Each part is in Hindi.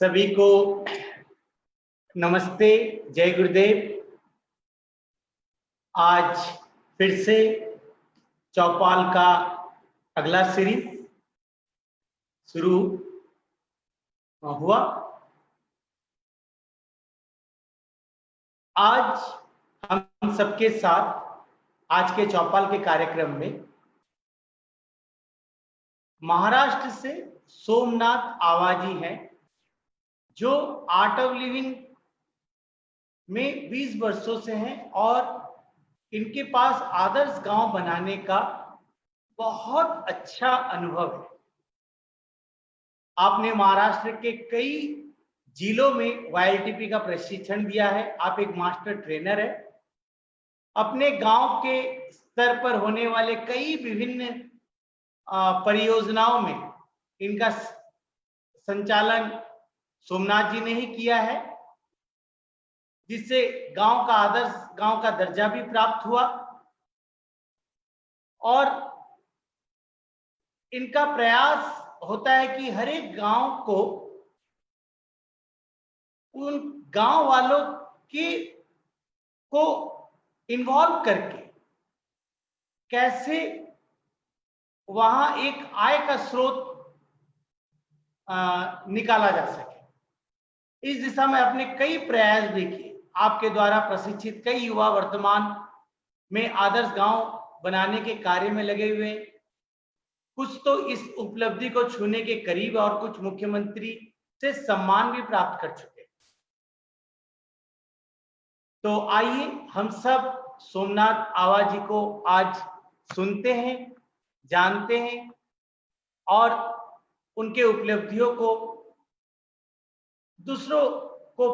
सभी को नमस्ते, जय गुरुदेव। आज फिर से चौपाल का अगला सीरीज शुरू हुआ। आज हम सबके साथ आज के चौपाल के कार्यक्रम में महाराष्ट्र से सोमनाथ आवाजी हैं, जो आर्ट ऑफ लिविंग में 20 वर्षों से हैं और इनके पास आदर्श गांव बनाने का बहुत अच्छा अनुभव है। आपने महाराष्ट्र के कई जिलों में वाईएलटीपी का प्रशिक्षण दिया है। आप एक मास्टर ट्रेनर है। अपने गांव के स्तर पर होने वाले कई विभिन्न परियोजनाओं में इनका संचालन सोमनाथ जी ने ही किया है, जिससे गांव का आदर्श गांव का दर्जा भी प्राप्त हुआ। और इनका प्रयास होता है कि हर एक गांव को उन गांव वालों को इन्वॉल्व करके कैसे वहां एक आय का स्रोत निकाला जा सके। इस दिशा में अपने कई प्रयास भी किए। आपके द्वारा प्रशिक्षित कई युवा वर्तमान में आदर्श गांव बनाने के कार्य में लगे हुए। कुछ तो इस उपलब्धि को छूने के करीब और कुछ मुख्यमंत्री से सम्मान भी प्राप्त कर चुके। तो आइए हम सब सोमनाथ आवाजी को आज सुनते हैं, जानते हैं और उनके उपलब्धियों को दूसरों को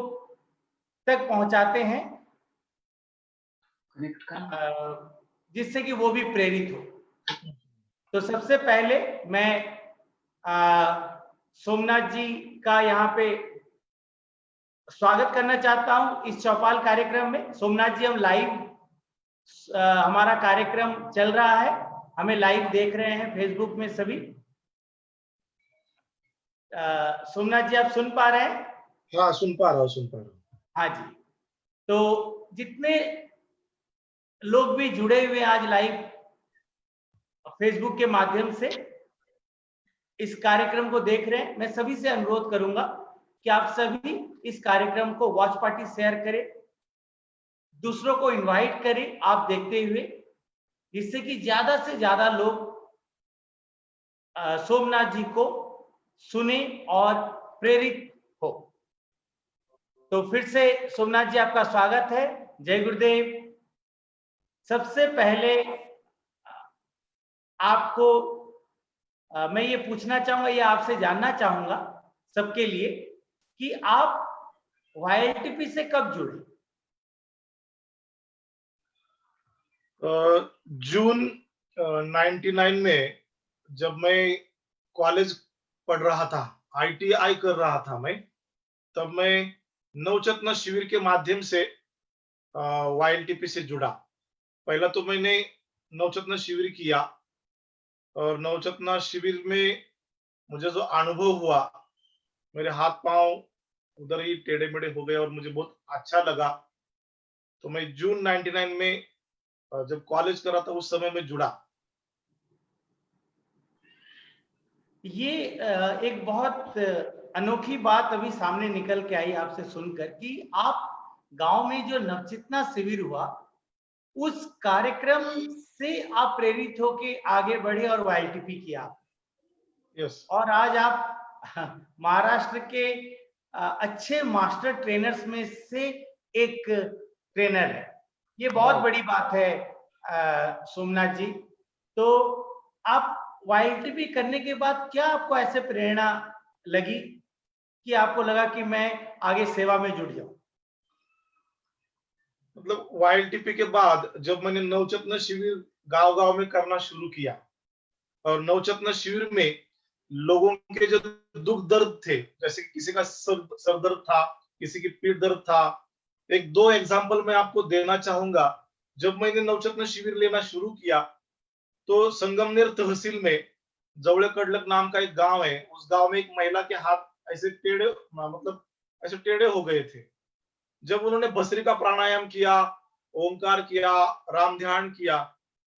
तक पहुंचाते हैं, जिससे कि वो भी प्रेरित हो। तो सबसे पहले मैं सोमनाथ जी का यहाँ पे स्वागत करना चाहता हूं इस चौपाल कार्यक्रम में। सोमनाथ जी, हम लाइव हमारा कार्यक्रम चल रहा है, हमें लाइव देख रहे हैं फेसबुक में सभी। सोमनाथ जी, आप सुन पा रहे हैं? हाँ, सुन पा रहा हूँ। हाँ जी। तो जितने लोग भी जुड़े हुए आज लाइव फेसबुक के माध्यम से इस कार्यक्रम को देख रहे हैं, मैं सभी से अनुरोध करूंगा कि आप सभी इस कार्यक्रम को वॉच पार्टी शेयर करें, दूसरों को इनवाइट करें आप देखते हुए, जिससे कि ज्यादा से ज्यादा लोग सोमनाथ जी को सुने और प्रेरित हो। तो फिर से सोमनाथ जी, आपका स्वागत है। जय गुरुदेव। सबसे पहले आपको मैं ये पूछना चाहूंगा, ये आपसे जानना चाहूंगा सबके लिए कि आप वाईएलटीपी से कब जुड़े? जून 99 में जब मैं कॉलेज पढ़ रहा था, आईटीआई कर रहा था मैं, तब मैं नवचेतना शिविर के माध्यम से वाईएलटीपी से जुड़ा। पहला तो मैंने नवचेतना शिविर किया और नवचेतना शिविर में मुझे जो अनुभव हुआ, मेरे हाथ पांव उधर ही टेढ़े मेढ़े हो गए और मुझे बहुत अच्छा लगा। तो मैं जून 99 में जब कॉलेज कर रहा था उस समय में जुड़ा। ये एक बहुत अनोखी बात अभी सामने निकल के आई आपसे सुनकर कि आप गांव में जो नवचेतना शिविर हुआ उस कार्यक्रम से आप प्रेरित होके आगे बढ़े और वाईएलटीपी किया। यस। और आज आप महाराष्ट्र के अच्छे मास्टर ट्रेनर्स में से एक ट्रेनर है। ये बहुत बड़ी बात है सोमनाथ जी। तो आप वाईएलटीपी करने के बाद क्या आपको ऐसे प्रेरणा लगी कि आपको लगा कि मैं आगे सेवा में जुड़ जाऊं? मतलब वाईएलटीपी के बाद जब मैंने नवचेतना शिविर गांव-गांव में करना शुरू किया और नवचेतना शिविर में लोगों के जो दुख दर्द थे, जैसे किसी का सर दर्द था, किसी की पीठ दर्द था। एक दो एग्जांपल मैं आपको देना चाहूंगा। जब मैंने नवचेतना शिविर लेना शुरू किया तो संगमनेर तहसील में जवळे कडलक नाम का एक गांव है। उस गांव में एक महिला के हाथ ऐसे टेढ़े, मतलब ऐसे टेढ़े हो गए थे। जब उन्होंने भस्त्रिका प्राणायाम किया, ओंकार किया, राम ध्यान किया,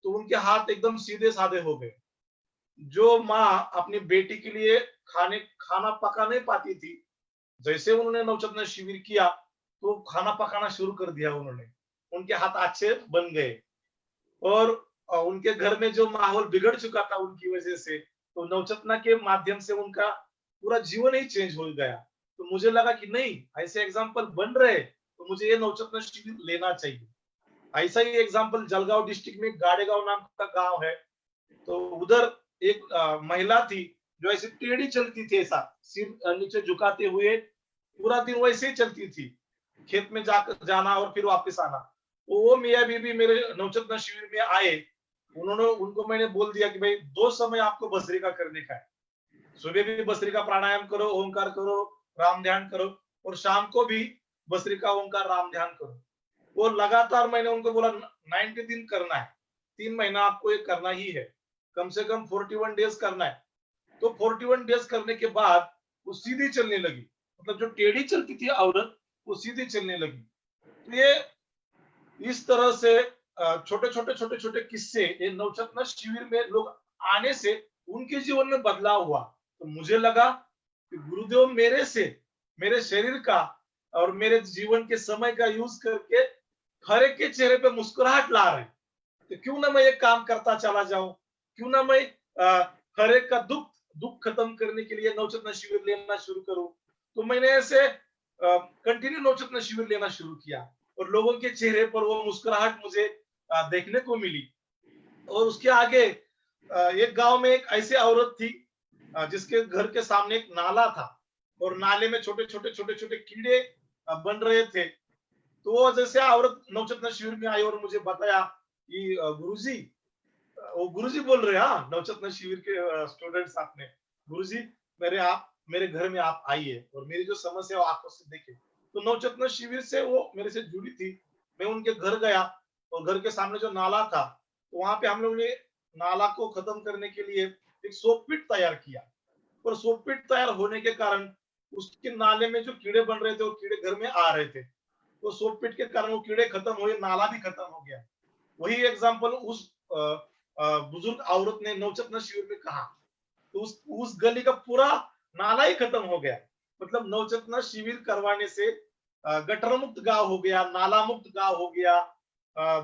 तो उनके हाथ एकदम सीधे साधे हो गए। जो माँ अपनी बेटी के लिए खाना पका नहीं पाती थी, जैसे उन्होंने नवचेतना शिविर किया तो खाना पकाना शुरू कर दिया उन्होंने। उनके हाथ अच्छे बन गए। और उनके घर में जो माहौल बिगड़ चुका था उनकी वजह से, तो नवचेतना के माध्यम से उनका पूरा जीवन ही चेंज हो गया। तो मुझे लगा कि नहीं, ऐसे एग्जाम्पल बन रहे तो मुझे ये नवचेतना शिविर लेना चाहिए। ऐसा ही एग्जाम्पल जलगांव डिस्ट्रिक्ट में गाड़ेगांव नाम का गांव है। तो उधर एक महिला थी जो ऐसे टेढ़ी चलती थी, ऐसा सिर नीचे झुकाते हुए पूरा दिन वैसे ही चलती थी, खेत में जाकर जाना और फिर वापस आना। तो वो मियाँ बीबी मेरे नवचेतना शिविर में आए। उनको मैंने बोल दिया कि भाई 2 समय आपको भस्त्रिका करने का है। सुबह भी भस्त्रिका प्राणायाम करो, ओंकार करो, राम ध्यान करो, और शाम को भी भस्त्रिका ओंकार राम ध्यान करो। वो लगातार मैंने उनको बोला 90 दिन करना है, 3 महीना आपको ये करना ही है, कम से कम 41 डेज करना है। तो 41 डेज करने के बाद वो सीधी चलने लगी, मतलब जो टेढ़ी चलती थी औरत वो सीधी चलने लगी। तो ये इस तरह से छोटे छोटे किस्से ये नवचेतना शिविर में लोग आने से उनके जीवन में बदलाव हुआ। तो मुझे लगा कि गुरुदेव मेरे शरीर का और मेरे जीवन के समय का यूज करके हर एक के चेहरे पे मुस्कुराहट ला रहे हैं। तो क्यों ना मैं ये काम करता चला जाऊं, क्यों ना मैं हर एक का दुख खत्म करने के लिए नवचेतना शिविर लेना शुरू करूं। तो मैंने ऐसे कंटिन्यू नवचेतना शिविर लेना शुरू किया और लोगों के चेहरे पर वो मुस्कुराहट मुझे देखने को मिली। और उसके आगे एक गांव में एक ऐसी औरत थी जिसके घर के सामने एक नाला था और नाले में छोटे छोटे कीड़े बन रहे थे। तो वो जैसे औरत नवचेतना शिविर में आई और मुझे बताया कि गुरुजी, वो गुरुजी बोल रहे हैं, हाँ, नवचेतना शिविर के स्टूडेंट्स आपने, गुरुजी मेरे घर में आप आइए और मेरी जो समस्या है वो आंखों से देखे। तो नवचेतना शिविर से वो मेरे से जुड़ी थी। मैं उनके घर गया और घर के सामने जो नाला था, तो वहां पे हम लोग ने नाला को खत्म करने के लिए एक सोप पिट तैयार किया। और सोप पिट तैयार होने के कारण उसके नाले में जो कीड़े बन रहे थे वो कीड़े घर में आ रहे थे। तो सोप पिट के कारण वो कीड़े खत्म हुए, नाला भी खत्म हो गया। वही एग्जाम्पल उस बुजुर्ग औरत ने नवचेतना शिविर में कहा, तो उस गली का पूरा नाला ही खत्म हो गया। मतलब नवचेतना शिविर करवाने से गटर मुक्त गांव हो गया, नाला मुक्त गांव हो गया,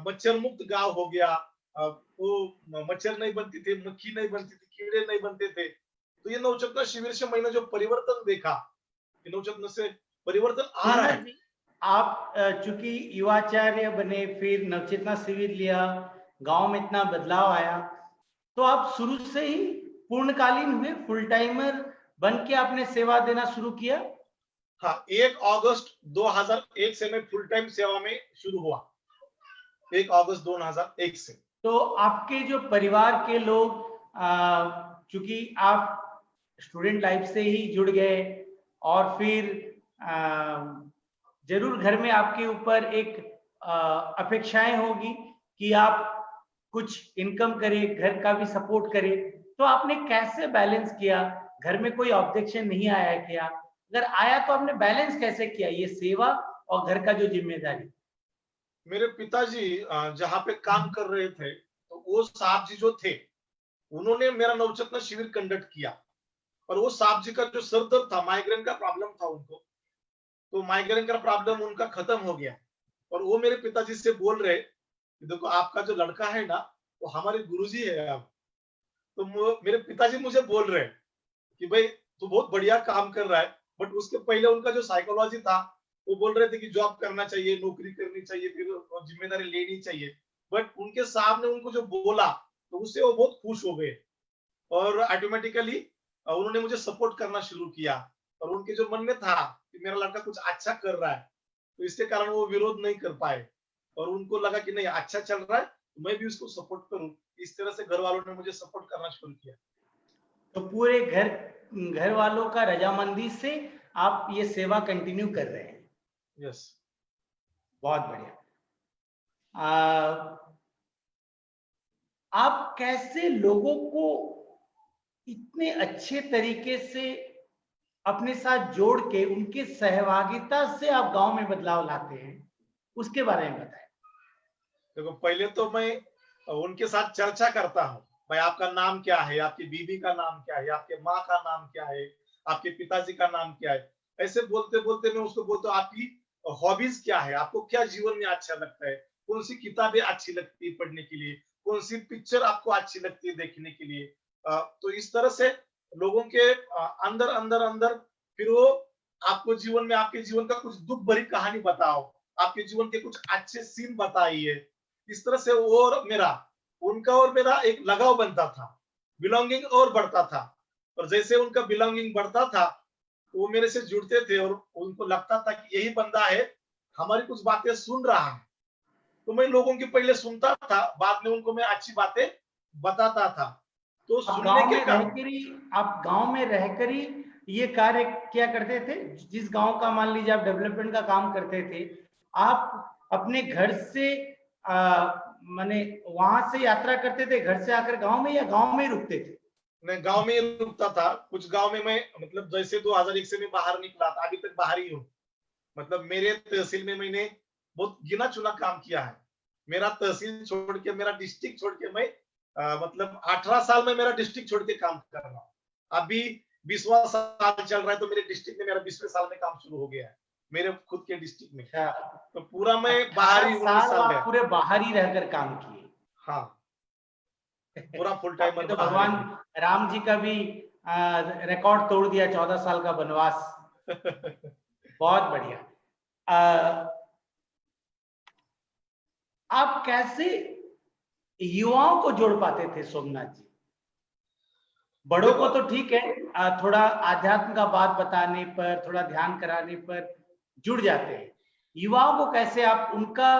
मच्छर मुक्त गांव हो गया। वो मच्छर नहीं बनती थे, मक्खी नहीं बनती थी, कीड़े नहीं बनते थे। तो ये नवचेतना शिविर से मैंने जो परिवर्तन देखा, नवचेतना से परिवर्तन आ रहा कृष्णा है। जी, आप चूंकि युवाचार्य बने, फिर नवचेतना शिविर लिया, गांव में इतना बदलाव आया, तो आप शुरू से ही पूर्णकालीन हुए, फुल टाइमर बन के आपने सेवा देना शुरू किया? हाँ, 1 अगस्त 2001 से मैं फुल टाइम सेवा में शुरू हुआ। 1 अगस्त 2001 से। तो आपके जो परिवार के लोग, चूंकि आप स्टूडेंट लाइफ से ही जुड़ गए और फिर जरूर घर में आपके ऊपर एक अपेक्षाएं होगी कि आप कुछ इनकम करें, घर का भी सपोर्ट करें, तो आपने कैसे बैलेंस किया? घर में कोई ऑब्जेक्शन नहीं आया क्या? अगर आया तो आपने बैलेंस कैसे किया ये सेवा और घर का जो जिम्मेदारी? मेरे पिताजी जहाँ पे काम कर रहे थे, तो वो साहब जी जो थे, उन्होंने मेरा नवचेतना शिविर कंडक्ट किया। और वो साहब जी का जो सर दर्द था, माइग्रेन का प्रॉब्लम था उनको, तो माइग्रेन का प्रॉब्लम उनका खत्म हो गया। और वो मेरे पिताजी से बोल रहे कि देखो आपका जो लड़का है ना, वो हमारे गुरुजी है अब। तो मेरे पिताजी मुझे बोल रहे हैं कि भाई तू बहुत बढ़िया काम कर रहा है, बट उसके पहले उनका जो साइकोलॉजी था, वो बोल रहे थे कि जॉब करना चाहिए, नौकरी करनी चाहिए, फिर जिम्मेदारी लेनी चाहिए। बट उनके साहब ने उनको जो बोला, तो उससे वो बहुत खुश हो गए और ऑटोमेटिकली उन्होंने मुझे सपोर्ट करना शुरू किया। और उनके जो मन में था कि मेरा लड़का कुछ अच्छा कर रहा है, तो इसके कारण वो विरोध नहीं कर पाए। और उनको लगा कि नहीं, अच्छा चल रहा है तो मैं भी उसको सपोर्ट करूं। इस तरह से घर वालों ने मुझे सपोर्ट करना शुरू किया। तो पूरे घर वालों का रजामंदी से आप ये सेवा कंटिन्यू कर रहे हैं। यस। बहुत बढ़िया। आप कैसे लोगों को इतने अच्छे तरीके से अपने साथ जोड़ के उनके सहभागिता से आप गांव में बदलाव लाते हैं, उसके बारे में बताएं। देखो, पहले तो मैं उनके साथ चर्चा करता हूँ, भाई आपका नाम क्या है, आपकी बीवी का नाम क्या है, आपके माँ का नाम क्या है, आपके पिताजी का नाम क्या है। ऐसे बोलते बोलते मैं उसको बोलता हूँ आपकी हॉबीज क्या है, आपको क्या जीवन में अच्छा लगता है, कौन सी किताबें अच्छी लगती है पढ़ने के लिए, कौन सी पिक्चर आपको अच्छी लगती है देखने के लिए। तो इस तरह से लोगों के अंदर अंदर अंदर फिर वो आपको जीवन में आपके जीवन का कुछ दुख भरी कहानी बताओ, आपके जीवन के कुछ अच्छे सीन बताइए। इस तरह से वो और मेरा, उनका और मेरा एक लगाव बनता था, बिलोंगिंग और बढ़ता था। और जैसे उनका बिलोंगिंग बढ़ता था, तो वो मेरे से जुड़ते थे और उनको लगता था कि यही बंदा है, हमारी कुछ बातें सुन रहा है। तो मैं लोगों की पहले सुनता था, बाद में उनको मैं अच्छी बातें बताता था। तो आप सुनने गांव के में कारण रहकर ही आप गांव में रहकर ही ये कार्य क्या करते थे? जिस गांव का मान लीजिए आप डेवलपमेंट का काम करते थे, आप अपने घर से माने वहां से यात्रा करते थे, घर से आकर गांव में, या गांव में ही रुकते थे? मैं गांव में ही रुकता था। कुछ गांव में मैं मतलब जैसे 2001 से मैं बाहर निकला था, अभी तक बाहर ही हूँ। मतलब मेरे तहसील में मैंने बहुत गिना चुना काम किया है। मेरा तहसील छोड़ के, मेरा डिस्ट्रिक्ट छोड़ के मैं मतलब 18 साल में मेरा डिस्ट्रिक्ट छोड़ के काम कर रहा हूँ। अभी 20वां साल चल रहा है, तो मेरे डिस्ट्रिक्ट में मेरा 20वें साल में काम शुरू हो गया है, मेरे खुद के डिस्ट्रिक्ट में। अच्छा, तो पूरा मैं बाहर 18 ही 19 साल साल आप गया। पूरे बाहर ही रहकर काम किए। हाँ, पूरा फुल आपने टाइमर तो बाहर ही भगवान हूँ। राम जी का भी रिकॉर्ड तोड़ दिया, 14 साल का वनवास। बहुत बढ़िया। अ, आप कैसे युवाओं को जोड़ पाते थे सोमनाथ जी? बड़ों को देखो, तो ठीक है, थोड़ा आध्यात्म का बात बताने पर, थोड़ा ध्यान कराने पर जुड़ जाते हैं। युवाओं को कैसे आप उनका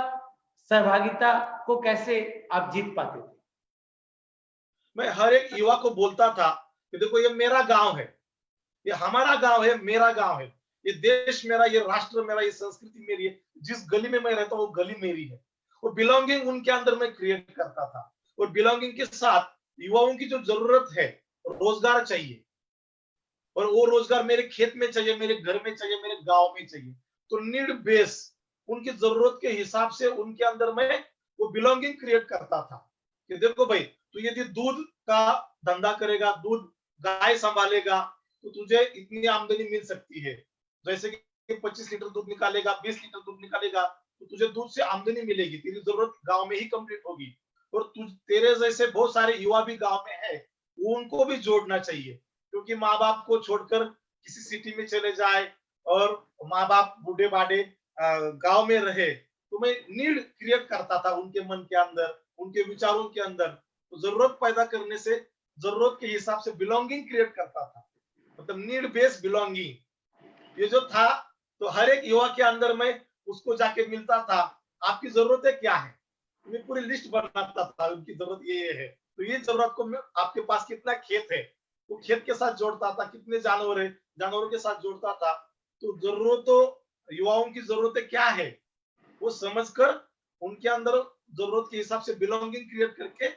सहभागिता को कैसे आप जीत पाते थे? मैं हर एक युवा को बोलता था कि देखो, ये मेरा गांव है, ये हमारा गांव है, मेरा गांव है, ये देश मेरा, ये राष्ट्र मेरा, ये संस्कृति मेरी है। जिस गली में मैं रहता हूँ वो गली मेरी है। वो बिलोंगिंग उनके अंदर मैं क्रिएट करता था। और बिलोंगिंग के साथ युवाओं की जो जरूरत है, रोजगार चाहिए, और वो रोजगार मेरे खेत में चाहिए, मेरे घर में चाहिए, मेरे गांव में चाहिए। तो नीड बेस, उनकी जरूरत के हिसाब से उनके अंदर मैं वो बिलोंगिंग क्रिएट करता था कि देखो भाई, तू यदि दूध का धंधा करेगा, दूध गाय संभालेगा, तो तुझे इतनी आमदनी मिल सकती है। जैसे कि 25 लीटर दूध निकालेगा, 20 लीटर दूध निकालेगा, तो तुझे दूध से आमदनी मिलेगी, तेरी जरूरत गांव में ही कंप्लीट होगी। और तुझ तेरे जैसे बहुत सारे युवा भी गांव में है, उनको भी जोड़ना चाहिए। क्योंकि माँ बाप को छोड़कर किसी सिटी में चले जाए और माँ बाप बूढ़े बाढ़े गांव में रहे, तो मैं नीड क्रिएट करता था उनके मन के अंदर, उनके विचारों के अंदर। तो जरूरत पैदा करने से जरूरत के हिसाब से बिलोंगिंग क्रिएट करता था, मतलब नीड बेस्ड बिलोंगिंग ये जो था। तो हर एक युवा के अंदर में उसको जाके मिलता था, आपकी जरूरतें क्या है, मैं पूरी लिस्ट बनाता था, उनकी जरूरत ये है। तो ये जरूरत को मैं, आपके पास कितना खेत है, वो खेत के साथ जोड़ता था, कितने जानवर है, जानवरों के साथ जोड़ता था। तो जरूरतों, युवाओं की जरूरतें क्या है वो समझकर उनके अंदर जरूरत के हिसाब से बिलोंगिंग क्रिएट करके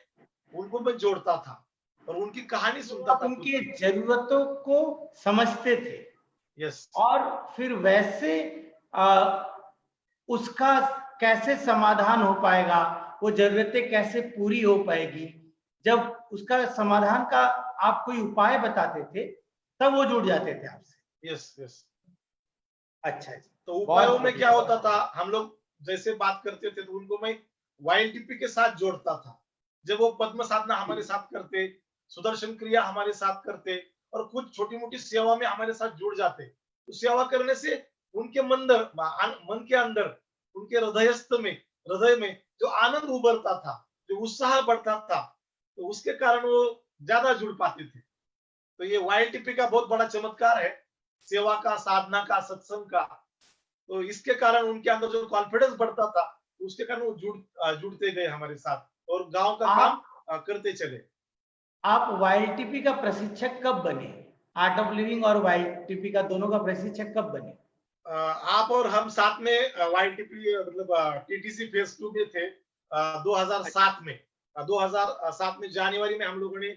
उनको मैं जोड़ता था और उनकी कहानी तो सुनता आप था खुद उनके की। जरूरतों को समझते थे यस। और फिर वैसे आ, उसका कैसे समाधान हो पाएगा, वो जरूरतें कैसे पूरी हो पाएगी, जब उसका समाधान का आप कोई उपाय बताते थे, तब वो जुड़ जाते थे आपसे। यस। यस। अच्छा जी, तो बहुत उपायों में क्या बढ़िया। होता था, हम लोग जैसे बात करते थे तो उनको मैं वाईएलटीपी के साथ जोड़ता था। जब वो पद्म साधना हमारे साथ करते, सुदर्शन क्रिया हमारे साथ करते और कुछ छोटी मोटी सेवा में हमारे साथ जुड़ जाते, तो सेवा करने से उनके मन के अंदर, उनके हृदय में जो आनंद उभरता था, जो उत्साह बढ़ता था, तो उसके कारण वो ज्यादा जुड़ पाते थे। तो ये वाईएलटीपी का बहुत बड़ा चमत्कार है, सेवा का, साधना का, सत्संग का। तो इसके कारण उनके अंदर जो कॉन्फिडेंस बढ़ता था, उसके कारण वो जुड़ते गए हमारे साथ और गांव का काम आप करते चले। आप वाईएलटीपी का प्रशिक्षक कब बने? आर्ट ऑफ लिविंग और वाईएलटीपी का दोनों का प्रशिक्षक कब बने? आप और हम साथ में वाईटीपी मतलब टीटीसी फेज 2 में थे 2007 में। 2007 में जनवरी में हम लोगों ने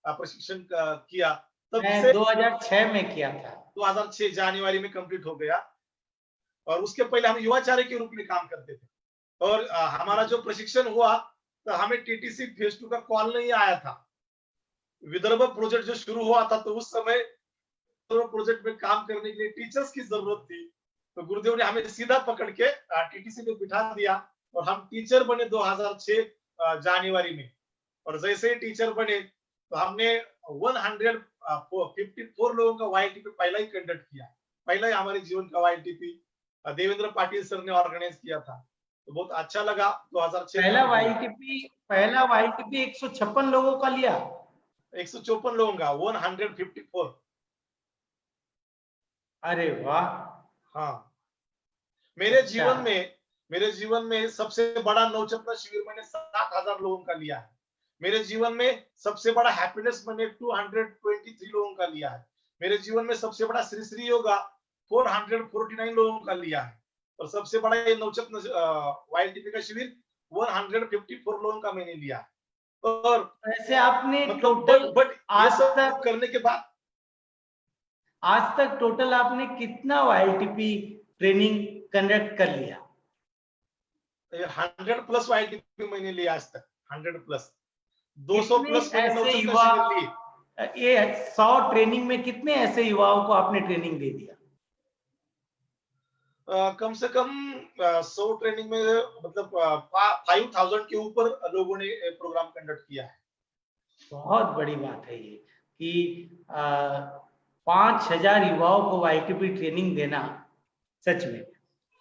प्रशिक्षण किया। तब मैं से 2006 में किया था। 2006 जनवरी में कंप्लीट हो गया। और उसके पहले हम युवाचार्य के रूप में काम करते थे। और हमारा जो प्रशिक्षण हुआ तो हमें टीटीसी फेज 2 का कॉल नहीं आया था। विदर्भ प्रोजेक्ट जो शुरू हुआ था तो उस समय प्रोजेक्ट में काम करने के लिए टीचर्स की जरूरत थी। तो गुरुदेव ने हमें सीधा पकड़ के टीटीसी में बिठा दिया और हम टीचर बने 2006 जनवरी में। और जैसे ही टीचर बने तो हमने 154 लोगों का वाईटीपी पहला ही कंडक्ट किया। पहला ही हमारे जीवन का वाईटीपी देवेंद्र पाटिल सर ने ऑर्गेनाइज किया था। तो बहुत अच्छा लगा। 2006 में पहला वाईटीपी 156 लोगों का लिया। 154 लोगों का 154। अरे वाह। हाँ, अच्छा। मेरे जीवन में सबसे बड़ा नवचेतना शिविर मैंने 7,000 लोगों का लिया है। मेरे जीवन में सबसे बड़ा हैप्पीनेस मैंने 223 लोगों का लिया है। मेरे जीवन में सबसे बड़ा श्री श्री योगा 449 लोगों का लिया है। और सबसे बड़ा ये नवचेतना वाईटीपी का शिविर 154 लोगों का मैंने लिया है। और ऐसे आपने मतलब टोटल बट ये आज सब तक करने के बाद टोटल आपने कितना वाईटीपी ट्रेनिंग कंडक्ट कर लिया? 100+ वाईटीपी मैंने लिया आज तक। 100+, 200+ कितने मैंने ऐसे नवचेतना युवा, शिविर लिए। ये 100 ट्रेनिंग में कितने ऐसे युवाओं को आपने ट्रेनिंग दे दिया? कम से कम 100 ट्रेनिंग में मतलब 5,000 के ऊपर लोगों ने प्रोग्राम कंडक्ट किया है। बहुत बड़ी बात है ये कि 5,000 युवाओं को वाईटीपी ट्रेनिंग देना, सच में।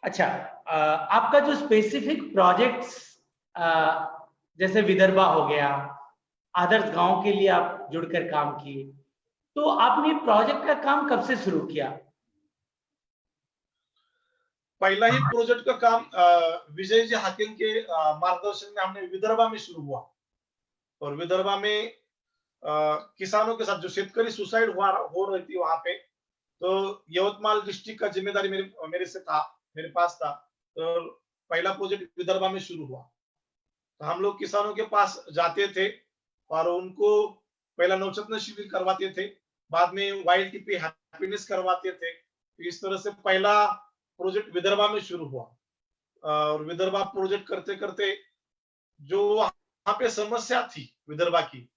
अच्छा, आपका जो स्पेसिफिक प्रोजेक्ट्स जैसे विदर्भा हो गया, आदर्श गांव के लिए आप जुड़कर काम किए, तो आपने प्रोजेक्ट का काम कब से शुरू किया? पहला ही प्रोजेक्ट का काम विजय जी हाकिम के मार्गदर्शन में हमने विदर्भा में शुरू हुआ। और विदर्भा में किसानों के साथ जो शेतकरी सुसाइड हो रही थी वहां पे, तो यवतमाल डिस्ट्रिक्ट का जिम्मेदारी मेरे पास था। तो पहला प्रोजेक्ट विदर्भा में शुरू हुआ। तो हम लोग किसानों के पास जाते थे और उनको पहला नवचेतना शिविर करवाते थे, बाद में वाईटीपी हैप्पीनेस करवाते थे। तो इस तरह से पहला प्रोजेक्ट विदर्भा में शुरू हुआ। और विदर्भा प्रोजेक्ट करते करते जो वहां पे समस्या थी विदर्भा की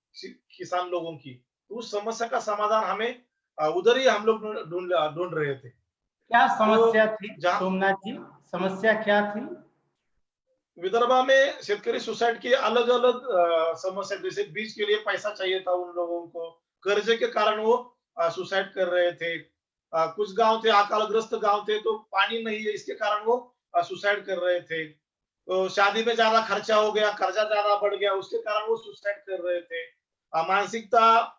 किसान लोगों की, तो उस समस्या का समाधान हमें उधर ही हम लोग ढूंढ रहे थे। क्या तो समस्या थी जहाँ सोमनाथ जी? समस्या क्या थी? विदर्भा में शेतकरी सुसाइड की अलग अलग समस्या, जैसे बीज के लिए पैसा चाहिए था उन लोगों को, कर्जे के कारण वो सुसाइड कर रहे थे। कुछ गांव थे अकालग्रस्त गांव थे, तो पानी नहीं है इसके कारण वो सुसाइड कर रहे थे। तो शादी में ज्यादा खर्चा हो गया, कर्जा ज्यादा बढ़ गया, उसके कारण वो सुसाइड कर रहे थे। मानसिकता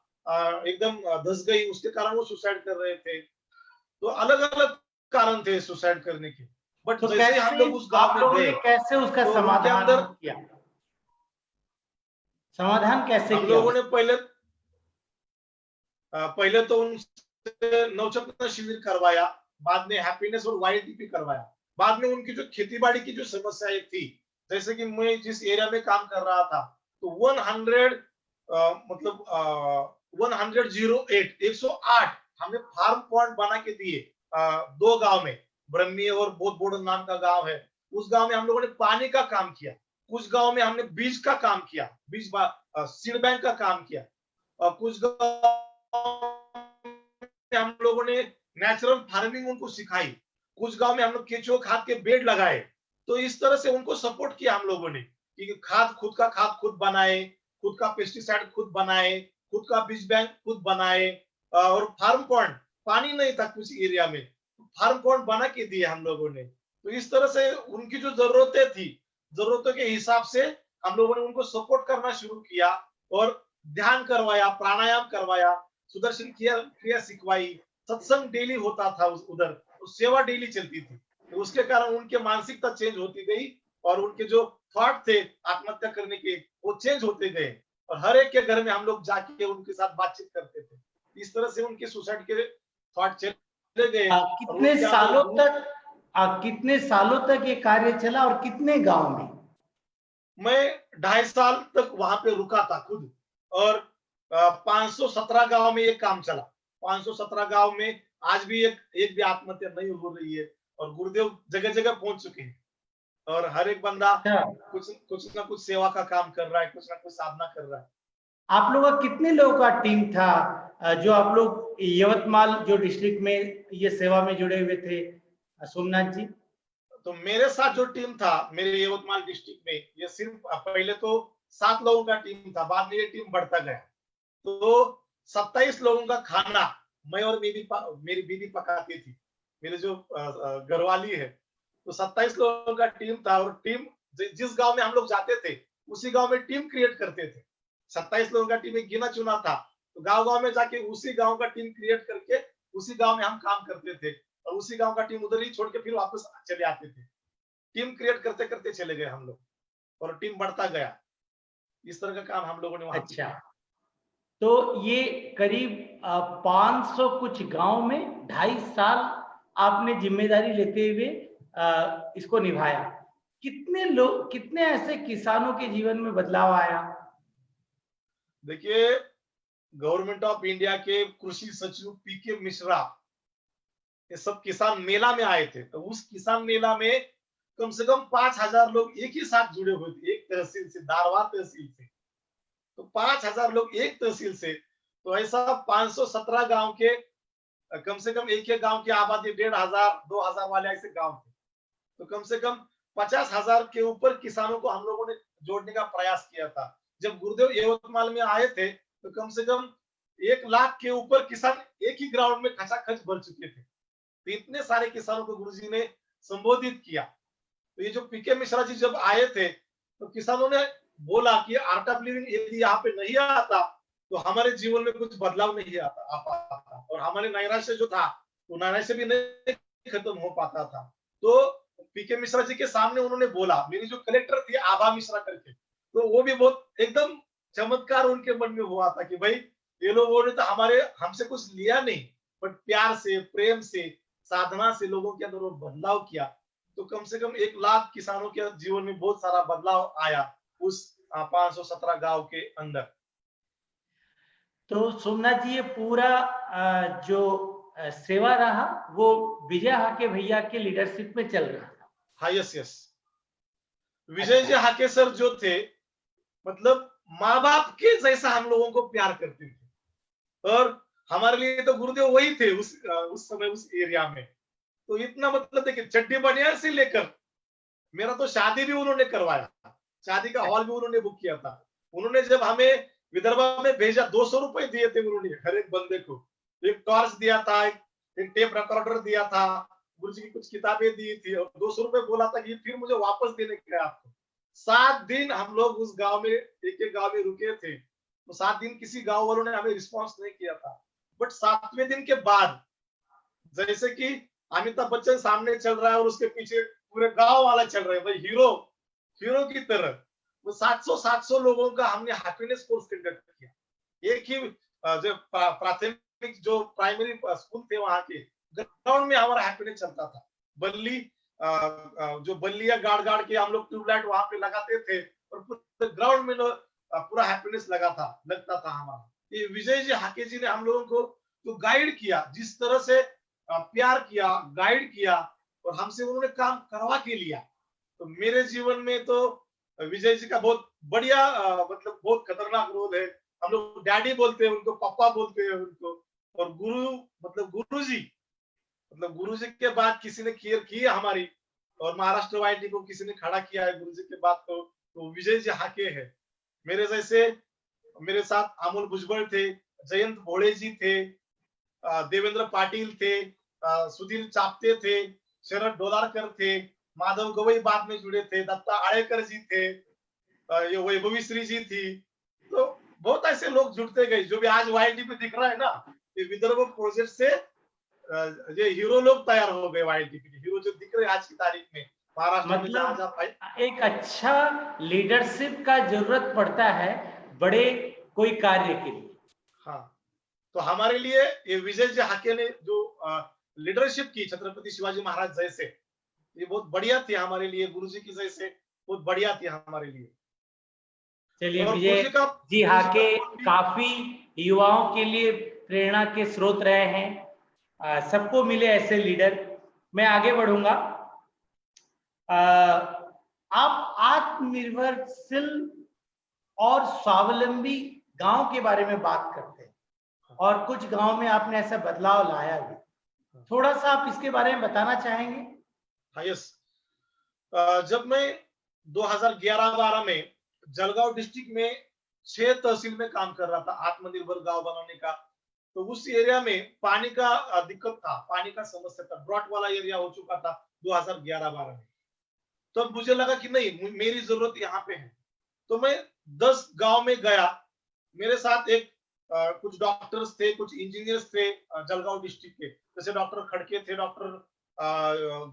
एकदम धस गई, उसके कारण वो सुसाइड कर रहे थे। तो अलग अलग कारण थे सुसाइड करने के। बट तो जैसे ही हम कैसे लोग उस गांव आप में लोगों गए ने कैसे उसका तो उनके समाधान अंदर किया? समाधान कैसे हम किया? लोगों ने पहले तो उनसे नवचेतना शिविर करवाया, बाद में हैप्पीनेस और वाईटीपी करवाया। बाद में उनकी जो खेती बाड़ी की जो समस्याएं थी, जैसे कि मैं जिस एरिया में काम कर रहा था, तो 100 मतलब 108 हमने फार्म पॉइंट बना के दिए 2 गांव में, ब्रह्मी और बहुत बोड़न नाम का गांव है। उस गांव में हम लोगों ने पानी का काम किया। कुछ गांव में हमने बीज का काम किया, सीड बैंक का काम किया। और कुछ हम लोगों ने नेचुरल फार्मिंग उनको सिखाई। कुछ गांव में हम लोग केचुआ खाद के बेड लगाए। तो इस तरह से उनको सपोर्ट किया हम लोगों ने कि खाद खुद बनाए, खुद का पेस्टिसाइड खुद बनाए, खुद का बीज बैंक खुद बनाए। और फार्म पॉइंट, पानी नहीं था कुछ एरिया में, फार्म पॉइंट बना के दिए हम लोगों ने। तो इस तरह से उनकी जो जरूरतें थी, जरूरतों के हिसाब से हम लोगों ने उनको सपोर्ट करना शुरू किया। और ध्यान करवाया, प्राणायाम करवाया, सुदर्शन क्रिया सिखवाई, सत्संग डेली होता था उधर, तो सेवा डेली चलती थी। तो उसके कारण उनके मानसिकता चेंज होती गई और उनके जो थॉट थे आत्महत्या करने के, वो चेंज होते गए। और हर एक के घर में हम लोग जाके उनके साथ बातचीत करते थे। इस तरह से उनके सुसाइड के थॉट चले गए। और कितने उनके सालों अंदर तक कितने सालों तक ये कार्य चला और कितने गांव में? मैं 2.5 साल तक वहां पे रुका था खुद। और 517 गांव में ये काम चला। 517 गांव में आज भी एक भी आत्महत्या नहीं हो रही है, और गुरुदेव जगह जगह पहुंच चुके हैं, और हर एक बंदा अच्छा, कुछ ना कुछ सेवा का काम कर रहा है, कुछ ना कुछ साधना कर रहा है। आप लोगों का कितने लोगों का टीम था जो आप लोग यवतमाल जो डिस्ट्रिक्ट में ये सेवा में जुड़े हुए थे, सोमनाथ जी? तो मेरे साथ जो टीम था मेरे यवतमाल डिस्ट्रिक्ट में, ये सिर्फ पहले तो 7 लोगों का टीम था, बाद में ये टीम बढ़ता गया। तो 27 लोगों का खाना मैं और मेरी बीवी पकाती थी, मेरे जो घरवाली है। तो 27 लोगों का टीम था, और टीम जिस गांव में हम लोग जाते थे उसी गांव में टीम क्रिएट करते थे। 27 लोगों का टीम एक गिना चुना था, तो गांव गांव में जाके उसी गांव का टीम क्रिएट करके उसी गांव में हम काम करते थे, और उसी गांव का टीम उधर ही छोड़ के फिर वापस चले आते थे। टीम क्रिएट करते करते चले गए हम लोग, और टीम बढ़ता गया। इस तरह का काम हम लोगों ने वहां पे अच्छा, किया। तो ये करीब 500 कुछ गांव में 2.5 साल आपने जिम्मेदारी लेते हुए इसको निभाया। कितने ऐसे किसानों के जीवन में बदलाव आया? देखिए, गवर्नमेंट ऑफ इंडिया के कृषि सचिव पीके मिश्रा, ये सब किसान मेला में आए थे। तो उस किसान मेला में कम से कम 5,000 लोग एक ही साथ जुड़े हुए थे, एक तहसील से, दारवा तहसील से। तो 5,000 लोग एक तहसील से, तो ऐसा 517 गांव के कम से कम एक गांव की आबादी 1,500 2,000 वाले ऐसे गांव थे। तो कम से कम 50,000 के ऊपर किसानों को हम लोगों ने जोड़ने का प्रयास किया था। जब गुरुदेव यवतमाल में आए थे तो कम से कम 1 लाख के ऊपर किसान एक ही ग्राउंड में खचाखच भर चुके थे। तो इतने सारे किसानों को गुरुजी ने संबोधित किया। तो ये जो पीके मिश्रा जी जब आए थे तो किसानों ने बोला कि आर्ट ऑफ लिविंग यदि यहाँ पे नहीं आता तो हमारे जीवन में कुछ बदलाव नहीं आ पाता, और हमारे नैराश्य जो था वो नैराश्य भी नहीं खत्म हो पाता था। तो पीके मिश्रा जी के सामने उन्होंने बोला, मेरी जो कलेक्टर थी आभा मिश्रा करके, तो वो भी बहुत एकदम चमत्कार उनके मन में हुआ था कि भाई ये लोगों ने तो हमसे कुछ लिया नहीं, बट प्यार से, प्रेम से, साधना से लोगों के अंदर वो बदलाव किया। तो कम से कम 1 लाख किसानों के जीवन में बहुत सारा बदलाव आया उस 517 गांव के अंदर। तो सोमनाथ जी, ये पूरा जो सेवा रहा वो विजय हाके भैया के लीडरशिप में चल रहा था। हाँ, यस यस। विजय जी अच्छा, हाके सर जो थे, मतलब माँ बाप के जैसा हम लोगों को प्यार करते थे, और हमारे लिए तो गुरुदेव वही थे उस समय उस एरिया में। तो इतना मतलब देखिए, चड्डी बनियान से लेकर मेरा तो शादी भी उन्होंने करवाया, शादी का हॉल भी उन्होंने बुक किया था। उन्होंने जब हमें विदर्भा में भेजा 200 रुपए दिए थे उन्होंने हर एक बंदे को। एक टॉर्च दिया था, एक टेप रिकॉर्डर दिया था, गुरुजी की कुछ किताबें दी थी, और 200 रुपए बोला था कि फिर मुझे वापस देने के आपको। 7 दिन हम लोग उस गांव में एक गांव में रुके थे। तो 7 दिन किसी गांव वालों ने हमें रिस्पॉन्स नहीं किया था, बट 7वें दिन के बाद जैसे कि अमिताभ बच्चन सामने चल रहा है और उसके पीछे पूरे गांव वाला चल रहा है, भाई हीरो हीरो की तरह। वो 700 लोगों का हमने हैप्पीनेस कोर्स कंडक्ट किया। एक ही जो प्राथमिक जो प्राइमरी स्कूल थे वहां के ग्राउंड में हमारा हैप्पीनेस चलता था। बल्ली जो बल्लियां गाड़ गाड़ के हम लोग ट्यूबलाइट वहां पे लगाते थे, और पूरे ग्राउंड में पूरा हैप्पीनेस लगता था हमारा। ये विजय जी हाके जी ने हम लोगों को जो गाइड किया, जिस तरह से प्यार किया, गाइड किया, और हमसे उन्होंने काम करवा के लिया। तो मेरे जीवन में तो विजय जी का बहुत बढ़िया मतलब बहुत खतरनाक रोल है। हम लोग डैडी बोलते हैं उनको, पापा बोलते हैं उनको, और गुरु मतलब गुरु जी, मतलब गुरु जी के बाद किसी ने केयर की है हमारी, और महाराष्ट्र वाईटी को किसी ने खड़ा किया है गुरु जी के बाद, तो विजय जी हाके है। मेरे जैसे मेरे साथ अमोल भुजबल थे, जयंत भोले जी थे, देवेंद्र पाटिल थे, सुधीर चापते थे, शरद डोलारकर थे, माधव गवई बाद में जुड़े थे, दत्ता आड़ेकर जी थे, ये वैभवी श्री जी थी। तो बहुत ऐसे लोग जुड़ते गए, जो भी आज वाईटी पे दिख रहा है ना, ये विदर्भ प्रोजेक्ट से ये हीरो लोग तैयार हो गए। वाईटी पे हीरो जो दिख रहे हैं आज की तारीख में महाराष्ट्र में, जहां मतलब जहां एक अच्छा लीडरशिप का जरूरत पड़ता है बड़े कोई कार्य के लिए। हाँ, तो हमारे लिए ये विजय जी हाके ने जो लीडरशिप की छत्रपति शिवाजी महाराज जैसे, ये बहुत बढ़िया थी हमारे लिए। गुरु जी की जैसे बहुत बढ़िया थी हमारे लिए। चलिए, और विजय जी गुरु जी का हाके रोल भी काफी युवाओं के लिए प्रेरणा के स्रोत रहे हैं। सबको मिले ऐसे लीडर। मैं आगे बढ़ूंगा। आप आत्मनिर्भरशील और स्वावलंबी गांव के बारे में बात करते हैं और कुछ गांव में आपने ऐसा बदलाव लाया भी। थोड़ा सा आप इसके बारे में बताना चाहेंगे? हाँ, यस। जब मैं 2011-12 में जलगांव डिस्ट्रिक्ट में 6 तहसील में काम कर रहा था आत्मनिर्भर गांव बनाने का, तो उस एरिया में पानी का दिक्कत था, पानी का समस्या था, ड्रॉट वाला एरिया हो चुका था 2011-12 में। तो मुझे लगा कि नहीं, मेरी जरूरत यहाँ पे है। तो मैं 10 गांव में गया। मेरे साथ एक कुछ डॉक्टर्स थे, कुछ इंजीनियर्स थे जलगांव डिस्ट्रिक्ट के, जैसे डॉक्टर खड़के थे, डॉक्टर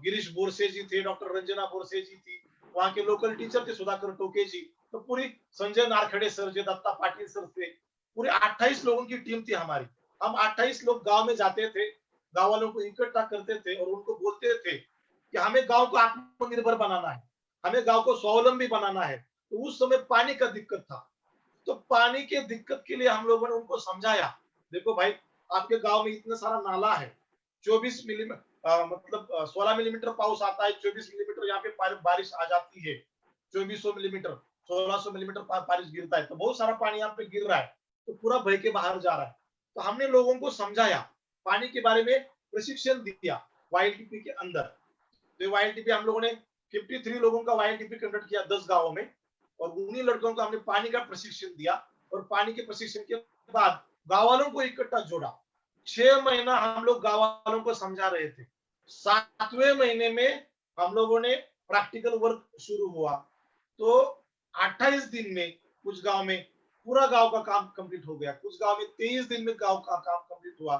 गिरीश बोरसे जी थे, डॉक्टर रंजना बोरसे जी थी, वहाँ के लोकल टीचर थे सुधाकर टोके जी, तो पूरी संजय नारखड़े सर जी, दत्ता पाटिल सर थे, पूरे 28 लोगों की टीम थी हमारी। हम 28 लोग गांव में जाते थे, गांव वालों को इकट्ठा करते थे और उनको बोलते थे कि हमें गांव को आत्मनिर्भर बनाना है, हमें गांव को स्वावलंबी बनाना है। तो उस समय पानी का दिक्कत था, तो पानी के दिक्कत के लिए हम लोगों ने उनको समझाया, देखो भाई, आपके गांव में इतना सारा नाला है, 24 मिलीमीटर मतलब 16 मिलीमीटर पाउस आता है, 24 मिलीमीटर यहाँ पे बारिश आ जाती है, 2400 मिलीमीटर 1600 मिलीमीटर बारिश गिरता है, तो बहुत सारा पानी यहाँ पे गिर रहा है, तो पूरा बह के बाहर जा रहा है। तो हमने लोगों को समझाया, पानी के बारे में प्रशिक्षण दिया YLTP के अंदर। तो YLTP हम लोगों ने 53 लोगों का YLTP कंडक्ट किया 10 गांवों में, और उन्हीं लड़कों को हमने पानी का प्रशिक्षण दिया, और पानी के प्रशिक्षण के बाद गांव वालों को इकट्ठा जोड़ा। 6 महीना हम लोग गांव वालों को समझा रहे थे। 7वें महीने में हम लोगों ने प्रैक्टिकल वर्क शुरू हुआ, तो 28 दिन में कुछ गांव में पूरा गांव का काम कंप्लीट हो गया, कुछ गांव में 23 दिन में गांव का काम कंप्लीट हुआ।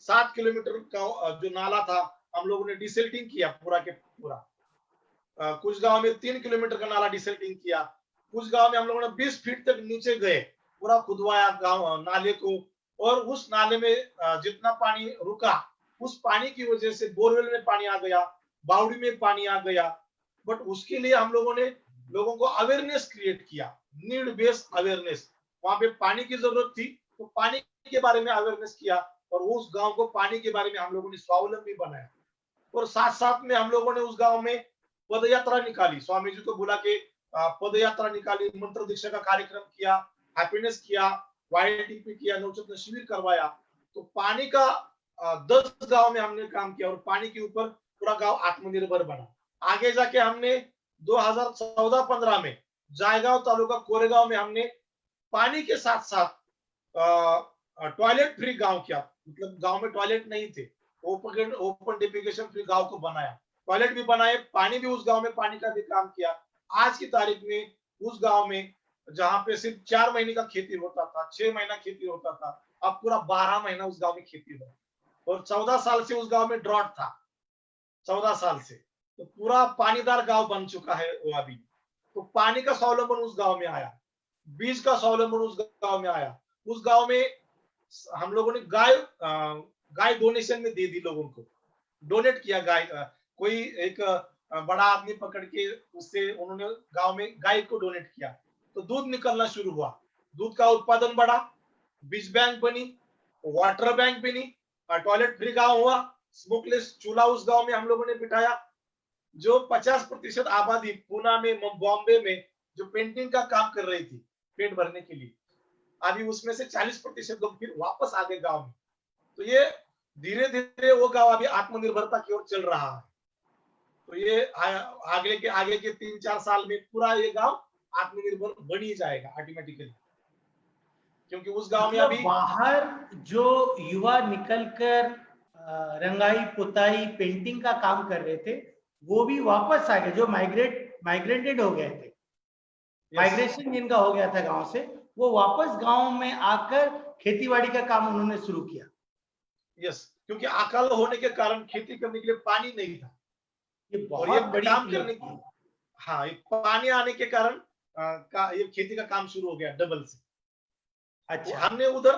7 किलोमीटर का जो नाला था हम लोगों ने डिसेल्टिंग किया पूरा के पूरा। कुछ गांव में 3 किलोमीटर का नाला डिसेल्टिंग किया, कुछ गांव में हम लोगों ने 20 फीट तक नीचे गए, पूरा खुदवाया गांव नाले को, और उस नाले में जितना पानी रुका, उस पानी की वजह से बोरवेल में पानी आ गया, बावड़ी में पानी आ गया। बट उसके लिए हम लोगों ने लोगों को अवेयरनेस क्रिएट किया, नीड बेस्ड अवेयरनेस। वहां पे पानी की जरूरत थी, तो पानी के बारे में अवेयरनेस किया, और उस गांव को पानी के बारे में हम लोगों ने स्वावलंबी बनाया। और साथ साथ में हम लोगों ने उस गांव में पद यात्रा निकाली, स्वामी जी को बुला के पद यात्रा निकाली, मंत्र दीक्षा का कार्यक्रम किया, हैप्पीनेस किया, YLTP किया, नवचेतना शिविर करवाया। तो पानी का 10 गांव में हमने काम किया, और पानी के ऊपर पूरा गांव आत्मनिर्भर बना। आगे जाके हमने 2014-15 में जायगांव तालुका कोरेगांव में हमने पानी के साथ साथ टॉयलेट फ्री गांव किया, मतलब गांव में टॉयलेट नहीं थे, ओपन डिफिकेशन फ्री गांव को बनाया, टॉयलेट भी बनाए, पानी भी उस गांव में पानी का भी काम किया। आज की तारीख में उस गांव में जहां पे सिर्फ 4 महीने का खेती होता था, 6 महीना खेती होता था, अब पूरा 12 महीना उस गांव में खेती हो, और 14 साल से उस गांव में ड्रॉट था, 14 साल से, तो पूरा पानीदार गांव बन चुका है वो अभी। तो पानी का स्वावलंबन उस गांव में आया, बीज का स्वावलंबन उस गांव में आया। उस गांव में हम लोगों ने गाय डोनेशन में दे दी, लोगों को डोनेट किया गाय। कोई एक बड़ा आदमी पकड़ के उससे उन्होंने गांव में गाय को डोनेट किया, तो दूध निकलना शुरू हुआ, दूध का उत्पादन बढ़ा, बीज बैंक बनी, वाटर बैंक बनी, टॉयलेट फ्री गांव हुआ, स्मोकलेस चूल्हा उस गांव में हम लोगों ने बिठाया। जो 50% आबादी पुणे में, बॉम्बे में जो पेंटिंग का काम कर रही थी पेट भरने के लिए, अभी उसमें से 40% लोग फिर वापस आ गए गांव में। तो ये धीरे धीरे वो गांव अभी आत्मनिर्भरता की ओर चल रहा है। तो ये आगे के 3-4 साल में पूरा ये गांव आत्मनिर्भर बन ही जाएगा ऑटोमेटिकली, क्योंकि उस गांव में अभी बाहर जो युवा निकलकर रंगाई पुताई पेंटिंग का काम कर रहे थे, वो भी वापस आ गए, जो माइग्रेटेड हो गए थे, माइग्रेशन जिनका हो गया था गांव से, वो वापस गांव में आकर खेतीबाड़ी का काम उन्होंने शुरू किया। यस, क्योंकि अकाल होने के कारण खेती करने के लिए पानी नहीं था, ये बहुत बड़ी काम करने की, हाँ, पानी आने के कारण ये खेती का काम शुरू हो गया डबल से। अच्छा, हमने उधर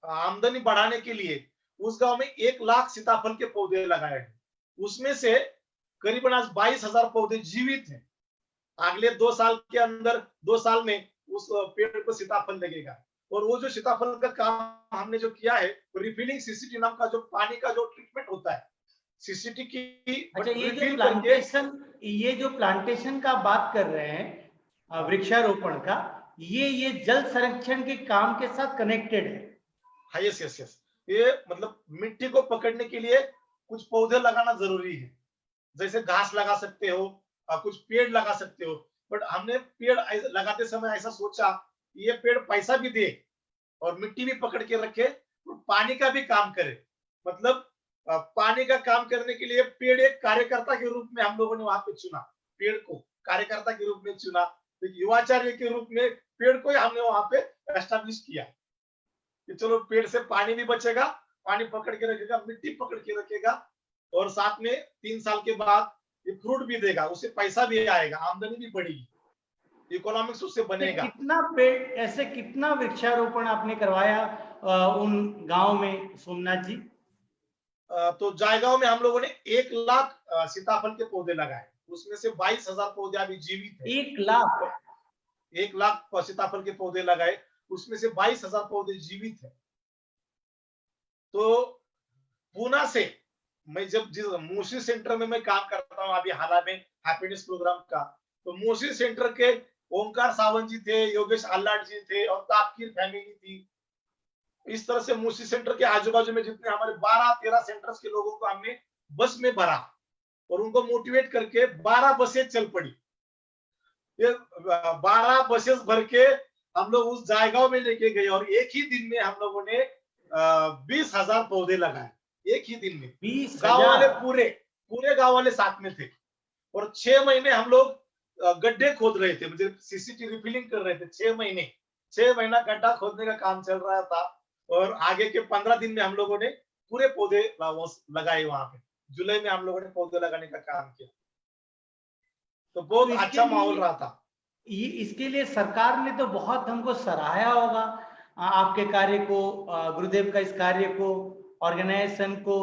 आमदनी बढ़ाने के लिए उस गांव में 1 लाख सीताफल के पौधे लगाए हैं, उसमें से करीबन आज 22,000 पौधे जीवित हैं। अगले 2 साल के अंदर, 2 साल में उस पेड़ को सीताफल लगेगा। और वो जो सीताफल का काम हमने जो किया है, रिफिलिंग सीसीटी नाम का जो पानी का जो ट्रीटमेंट होता है, सीसीटी की अच्छा, बट रिफिल करके। ये जो प्लांटेशन का बात कर रहे हैं, वृक्षारोपण का, ये जल संरक्षण के काम के साथ कनेक्टेड है। हाँ, यस यस यस, ये मतलब मिट्टी को पकड़ने के लिए कुछ पौधे लगाना जरूरी है। जैसे घास लगा सकते हो, कुछ पेड़ लगा सकते हो, बट हमने पेड़ लगाते समय ऐसा सोचा ये पेड़ पैसा भी दे और मिट्टी भी पकड़ के रखे और पानी का भी काम करे। मतलब पानी का काम करने के लिए पेड़ एक कार्यकर्ता के रूप में हम लोगों ने वहां पे चुना, पेड़ को कार्यकर्ता के रूप में चुना, तो युवाचार्य के रूप में पेड़ को ही हमने वहां पे एस्टेब्लिश किया कि चलो पेड़ से पानी भी बचेगा, पानी पकड़ के रखेगा, मिट्टी पकड़ के रखेगा, और साथ में 3 साल के बाद ये फ्रूट भी देगा, उससे पैसा भी आएगा, आमदनी भी बढ़ेगी, इकोनॉमिक्स उससे बनेगा। कितना पेड़, ऐसे कितना वृक्षारोपण आपने करवाया उन गांव में सोमनाथ जी? तो जायगांव में हम लोगों ने 1 लाख सीताफल के पौधे लगाए, उसमें से 22,000 पौधे अभी जीवित है। 1 लाख? 1 लाख सीताफल के पौधे लगाए, उसमें से 22,000 पौधे जीवित है। तो पूना से मैं जब जिस मोसी सेंटर में मैं काम करता हूँ अभी हाल में हैप्पीनेस प्रोग्राम का, तो मोसी सेंटर के ओंकार सावंत जी थे, योगेश आल्लाड जी थे और तापकीर फैमिली थी। इस तरह से मोसी सेंटर के आजू बाजू में जितने हमारे 12-13 सेंटर्स के लोगों को हमने बस में भरा और उनको मोटिवेट करके 12 बसें चल पड़ी। ये 12 बसेस भर के हम लोग उस जायगांव में लेके गए और एक ही दिन में हम लोगों ने 20,000 पौधे लगाए, एक ही दिन में। 20,000? गांव वाले पूरे गांव वाले साथ में थे और 6 महीने हम लोग गड्ढे खोद रहे थे, मुझे सीसीटी रिफिलिंग कर रहे थे। 6 महीना गड्ढा खोदने का काम चल रहा था और आगे के 15 दिन में हम लोगों ने पूरे पौधे लगाए वहां पे। जुलाई में हम लोगों ने पौधे लगाने का काम किया, तो बहुत तो अच्छा माहौल रहा था। इसके लिए सरकार ने तो बहुत हमको सराहा होगा, आपके कार्य को, गुरुदेव का इस कार्य को, ऑर्गेनाइजेशन को।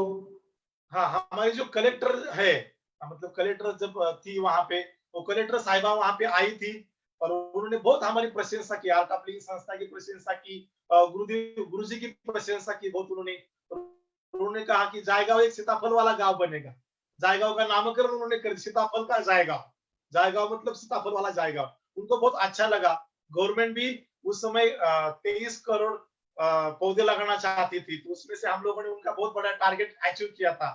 हाँ, हमारी जो कलेक्टर है, मतलब कलेक्टर जब थी वहां पे, वो कलेक्टर साहिबा वहां पे आई थी और उन्होंने बहुत हमारी प्रशंसा की, आर्ट ऑफ लिविंग संस्था की प्रशंसा की, गुरु जी की प्रशंसा की बहुत उन्होंने। उन्होंने कहा कि जायगांव एक सीताफल वाला गांव बनेगा। जायगांव का नामकरण उन्होंने कर सीताफल का जायगांव, जायगांव मतलब सीताफल वाला जायगांव। उनको बहुत अच्छा लगा। गवर्नमेंट भी उस समय 23 करोड़ पौधे लगाना चाहती थी, तो उसमें से हम लोगों ने उनका बहुत बड़ा टारगेट अचीव किया था।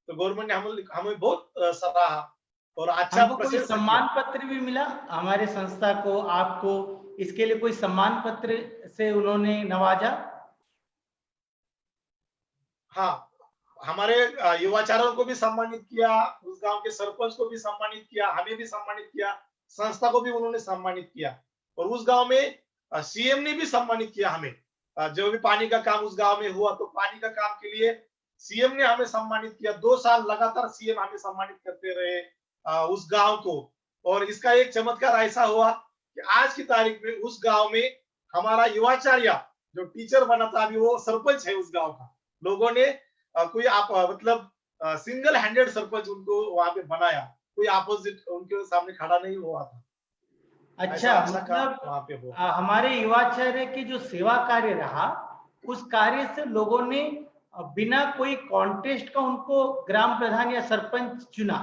तो गवर्नमेंट ने हमें बहुत सराहा और अच्छा हमको कोई प्रशंसा किया। सम्मान पत्र भी मिला, हमारे संस्था को, आपको इसके लिए कोई सम्मान पत्र से उन्होंने नवाजा? हाँ, हमारे युवाचारों को भी सम्मानित किया, उस गांव के सरपंच को भी सम्मानित किया, हमें भी सम्मानित किया, संस्था को भी उन्होंने सम्मानित किया और उस गांव में सीएम ने भी सम्मानित किया हमें। जो भी पानी का काम उस गांव में हुआ, तो पानी का काम के लिए सीएम ने हमें सम्मानित किया। 2 साल लगातार सीएम हमें सम्मानित करते रहे उस गांव को। और इसका एक चमत्कार ऐसा हुआ कि आज की तारीख में उस गांव में हमारा युवाचार्य जो टीचर बना था, अभी वो सरपंच है उस गांव का। लोगों ने कोई आप मतलब सिंगल हैंडेड सरपंच उनको वहां पे बनाया, कोई अपोजिट उनके सामने खड़ा नहीं हुआ था। अच्छा, ऐसा अच्छा काम मतलब वहां पे हुआ। हमारे युवाचार्य की जो सेवा कार्य रहा, उस कार्य से लोगों ने बिना कोई कॉन्टेस्ट का उनको ग्राम प्रधान या सरपंच चुना।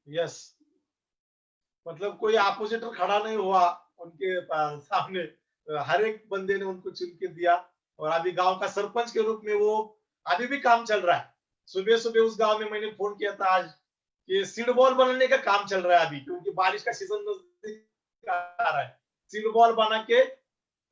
यस, मतलब कोई अपोजिटर खड़ा नहीं हुआ उनके सामने। हर एक बंदे ने उनको चुन के दिया और अभी गांव का सरपंच के रूप में वो अभी भी काम चल रहा है। सुबह सुबह उस गांव में मैंने फोन किया था आज कि सीड बॉल बनाने का काम चल रहा है अभी, क्योंकि बारिश का सीजन नजदीक आ रहा है। सीड बॉल बना के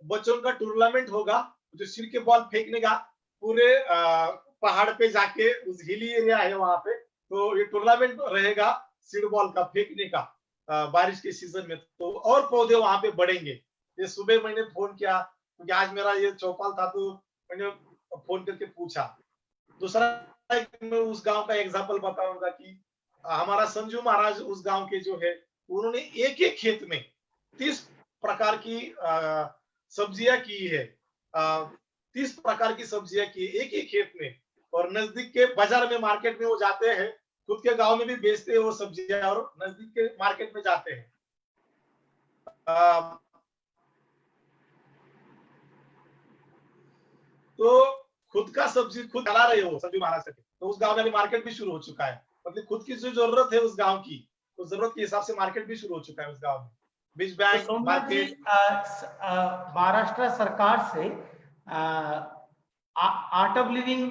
बच्चों का टूर्नामेंट होगा, जो सीड के बॉल फेंकने का पूरे पहाड़ पे जाके, उस हिली एरिया है वहां पे, तो ये टूर्नामेंट रहेगा सीड बॉल का फेंकने का बारिश के सीजन में। तो और पौधे वहां पे बढ़ेंगे। ये सुबह मैंने फोन किया क्योंकि आज मेरा ये चौपाल था, तो मैंने फोन करके पूछा। दूसरा मैं उस गांव का एग्जाम्पल बताऊंगा कि हमारा संजू महाराज उस गांव के जो है, उन्होंने एक एक खेत में 30 प्रकार की सब्जियां की है। 30 प्रकार की सब्जियां की एक ही खेत में, और नजदीक के बाजार में, मार्केट में वो जाते हैं, खुद के गांव में भी बेचते हैं वो सब्जियां और नजदीक के मार्केट में जाते हैं। तो खुद का सब्जी खुद चला रहे हो सब्जी महाराष्ट्र के, तो उस गांव में अभी मार्केट भी शुरू हो चुका है। मतलब खुद की जो जरूरत है उस गांव की, तो जरूरत के हिसाब से मार्केट भी शुरू हो चुका है उस गांव में, बीज तो बैंक सोमनाथ जी, मार्केट। महाराष्ट्र सरकार से आर्ट ऑफ लिविंग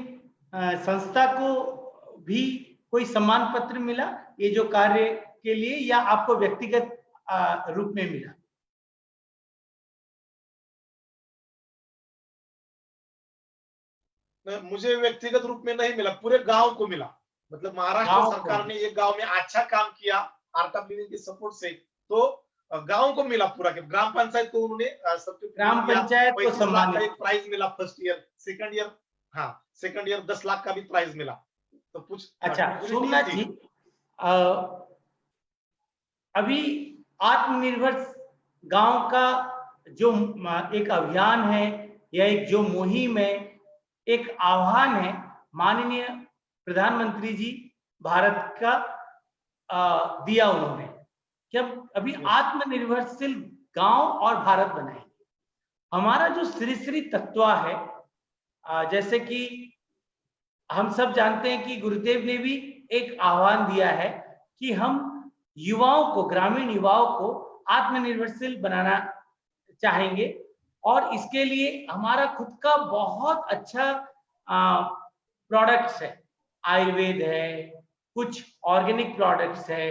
संस्था को भी कोई सम्मान पत्र मिला ये जो कार्य के लिए, या आपको व्यक्तिगत रूप में मिला? मुझे व्यक्तिगत रूप में नहीं मिला, पूरे गांव को मिला। मतलब महाराष्ट्र गांव को? सरकार ने एक गांव में अच्छा काम किया आर्ट ऑफ लिविंग के सपोर्ट से, तो गांव को मिला पूरा के। ग्राम पंचायत को उन्होंने ग्राम पंचायत को 35 लाख का सम्मानित? एक प्राइज मिला फर्स्ट ईयर, सेकंड ईयर, हाँ सेकंड ईयर 10 लाख का भी प्राइज मिला। तो कुछ अच्छा पूरी सोमनाथ टीम जी, थी। अभी आत्मनिर्भर गांव का जो एक अभियान है या एक जो मुहिम है, एक आह्वान है माननीय प्रधानमंत्री जी भारत का दिया उन्होंने कि अब अभी आत्मनिर्भरशील गांव और भारत बनाएंगे। हमारा जो श्री श्री तत्व है, जैसे कि हम सब जानते हैं कि गुरुदेव ने भी एक आह्वान दिया है कि हम युवाओं को, ग्रामीण युवाओं को आत्मनिर्भरशील बनाना चाहेंगे, और इसके लिए हमारा खुद का बहुत अच्छा प्रोडक्ट्स है, आयुर्वेद है, कुछ ऑर्गेनिक प्रोडक्ट्स है,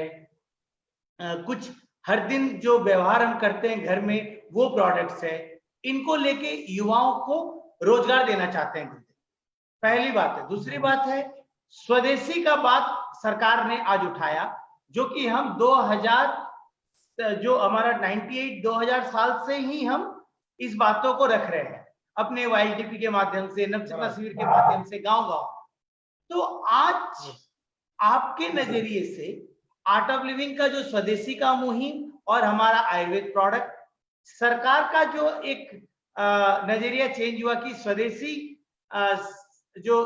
कुछ हर दिन जो व्यवहार हम करते हैं घर में वो प्रोडक्ट्स है, इनको लेके युवाओं को रोजगार देना चाहते हैं गुरुदेव। पहली बात है। दूसरी बात है स्वदेशी का बात सरकार ने आज उठाया, जो कि हम 2000 जो हमारा 98 2000 साल से ही हम इस बातों को रख रहे हैं अपने YDP के माध्यम से, नवचेतना शिविर के माध्यम से गांव गांव। तो आज आपके नजरिए से आर्ट ऑफ लिविंग का जो स्वदेशी का मुहिम और हमारा आयुर्वेद प्रोडक्ट, सरकार का जो एक नजरिया चेंज हुआ कि स्वदेशी जो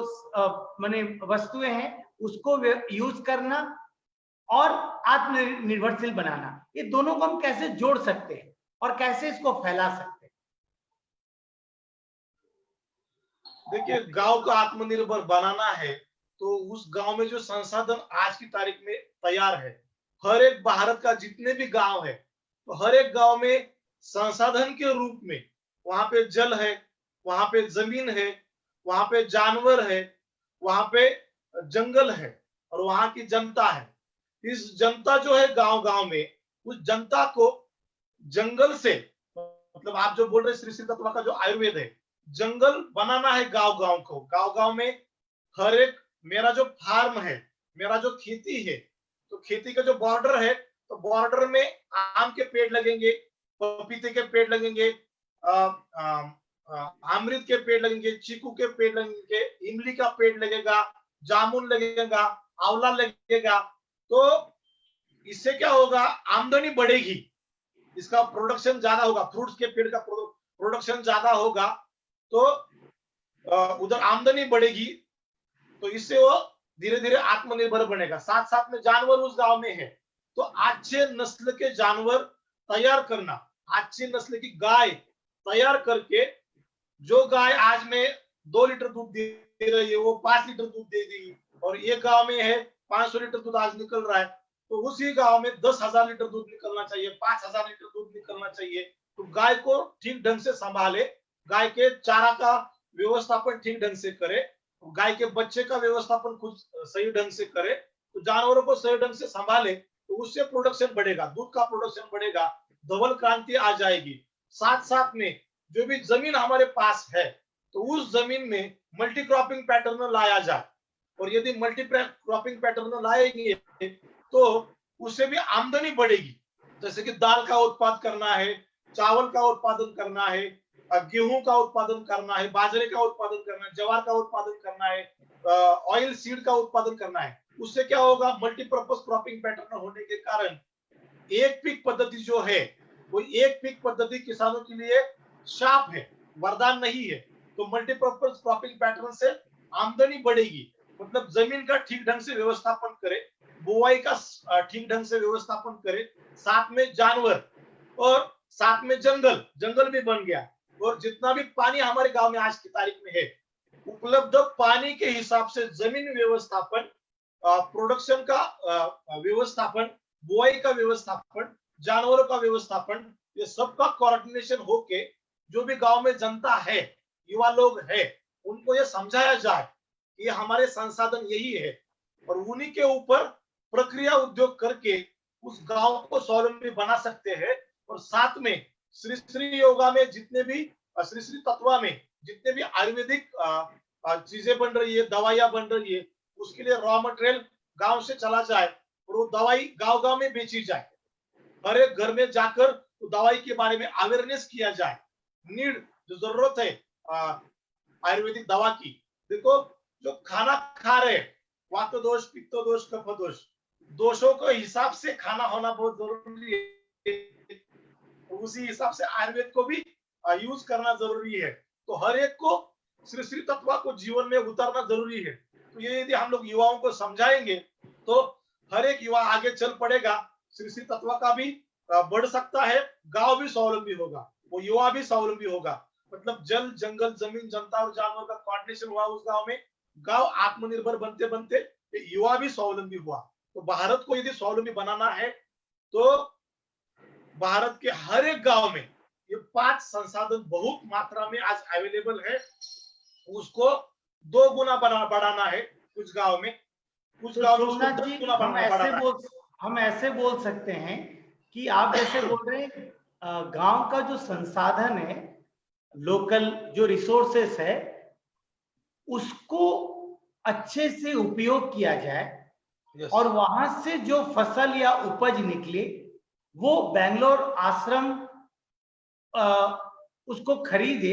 माने वस्तुएं हैं उसको यूज करना और आत्मनिर्भरशील बनाना, ये दोनों को हम कैसे जोड़ सकते हैं और कैसे इसको फैला सकते हैं? देखिए, गांव को आत्मनिर्भर बनाना है तो उस गांव में जो संसाधन आज की तारीख में तैयार है, हर एक भारत का जितने भी गांव है, तो हर एक गांव में संसाधन के रूप में वहां पे जल है, वहां पे जमीन है, वहां पे जानवर है, वहां पे जंगल है और वहां की जनता है। इस जनता जो है गांव गांव में, उस जनता को जंगल से, मतलब आप जो बोल रहे श्री श्री तत्व का जो आयुर्वेद है, जंगल बनाना है गांव गांव को। गांव गांव में हर एक, मेरा जो फार्म है, मेरा जो खेती है, तो खेती का जो बॉर्डर है, तो बॉर्डर में आम के पेड़ लगेंगे, पपीते के पेड़ लगेंगे, अमृत के पेड़ लगेंगे, चीकू के पेड़ लगेंगे, इमली का पेड़ लगेगा, जामुन लगेगा, आंवला लगेगा। तो इससे क्या होगा, आमदनी बढ़ेगी, इसका प्रोडक्शन ज्यादा होगा, फ्रूट्स के पेड़ का प्रोडक्शन ज्यादा होगा, तो उधर आमदनी बढ़ेगी, तो इससे वो धीरे धीरे आत्मनिर्भर बनेगा। साथ साथ में जानवर उस गांव में है, तो अच्छे नस्ल के जानवर तैयार करना, अच्छी नस्ल की गाय तैयार करके, जो गाय आज में 2 लीटर दूध दे रही है वो 5 लीटर दूध दे देगी, और ये गांव में है 500 लीटर दूध आज निकल रहा है, तो उसी गांव में 10,000 लीटर दूध निकलना चाहिए, 5,000 लीटर दूध निकलना चाहिए। तो गाय को ठीक ढंग से संभाले, गाय के चारा का व्यवस्थापन ठीक ढंग से करे, गाय के बच्चे का व्यवस्थापन खुद सही ढंग से करे, तो जानवरों को सही ढंग से संभाले, तो उससे प्रोडक्शन बढ़ेगा, दूध का प्रोडक्शन बढ़ेगा, डबल क्रांति आ जाएगी। साथ साथ में जो भी जमीन हमारे पास है, तो उस जमीन में मल्टी क्रॉपिंग पैटर्न लाया जाए, और यदि मल्टी क्रॉपिंग पैटर्न लाएंगे तो उससे भी आमदनी बढ़ेगी। जैसे कि दाल का उत्पादन करना है, चावल का उत्पादन करना है, गेहूं का उत्पादन करना है, बाजरे का उत्पादन करना है, ज्वार का उत्पादन करना है, ऑयल सीड का उत्पादन करना है, उससे क्या होगा, मल्टीपर्पज क्रॉपिंग पैटर्न होने के कारण एक पीक पद्धति जो है, वो एक पीक पद्धति किसानों के लिए शाप है, वरदान नहीं है। तो मल्टीपर्पज क्रॉपिंग पैटर्न से आमदनी बढ़ेगी, मतलब जमीन का ठीक ढंग से व्यवस्थापन करे, बुआई का ठीक ढंग से व्यवस्थापन करे, साथ में जानवर और साथ में जंगल भी बन गया, और जितना भी पानी हमारे गांव में आज की तारीख में है, उपलब्ध पानी के हिसाब से जमीन व्यवस्थापन, प्रोडक्शन का व्यवस्थापन, बुआई का व्यवस्थापन, जानवरों का व्यवस्थापन, ये सबका कोऑर्डिनेशन होके जो भी गांव में जनता है, युवा लोग है, उनको ये समझाया जाए कि ये हमारे संसाधन यही है और उन्हीं के ऊपर प्रक्रिया उद्योग करके उस गांव को स्वावलंबी बना सकते हैं। और साथ में श्री श्री योगा में जितने भी श्री श्री तत्वा में जितने भी आयुर्वेदिक चीजें बन रही है, दवाइयां बन रही है, उसके लिए रॉ मटेरियल गांव से चला जाए और वो दवाई गांव गांव में बेची जाए। हर एक घर में जाकर तो दवाई के बारे में अवेयरनेस किया जाए। नीड जो जरूरत है आयुर्वेदिक दवा की, देखो जो खाना खा रहे वात दोष, पित्त दोष, कफ दोष, दोषों के हिसाब से खाना होना बहुत जरूरी है। उसी हिसाब से आयुर्वेद को भी यूज करना जरूरी है। तो हर एक को श्री श्री तत्व को जीवन में उतारना जरूरी है। तो ये यदि हम लोग युवाओं को समझाएंगे तो हर एक युवा आगे चल पड़ेगा, श्री श्री तत्व का भी बढ़ सकता है, गांव भी स्वावलंबी होगा, वो युवा भी स्वावलंबी होगा। मतलब जल, जंगल, जमीन, जनता और जानवर का कोऑर्डिनेशन हुआ उस गांव में, गांव आत्मनिर्भर बनते बनते युवा भी स्वावलंबी हुआ। तो भारत को यदि स्वावलंबी बनाना है तो भारत के हर एक गांव में ये 5 संसाधन बहुत मात्रा में आज अवेलेबल है, उसको 2 गुना बढ़ाना है। कुछ गांव में, कुछ तो गांव में उसको सोमनाथ 10 जी, गुना बढ़ाना है। हम ऐसे बोल सकते हैं कि आप जैसे बोल रहे हैं गांव का जो संसाधन है, लोकल जो रिसोर्सेस है, उसको अच्छे से उपयोग किया जाए। Yes. और वहां से जो फसल या उपज निकले वो बेंगलोर आश्रम उसको खरीदे,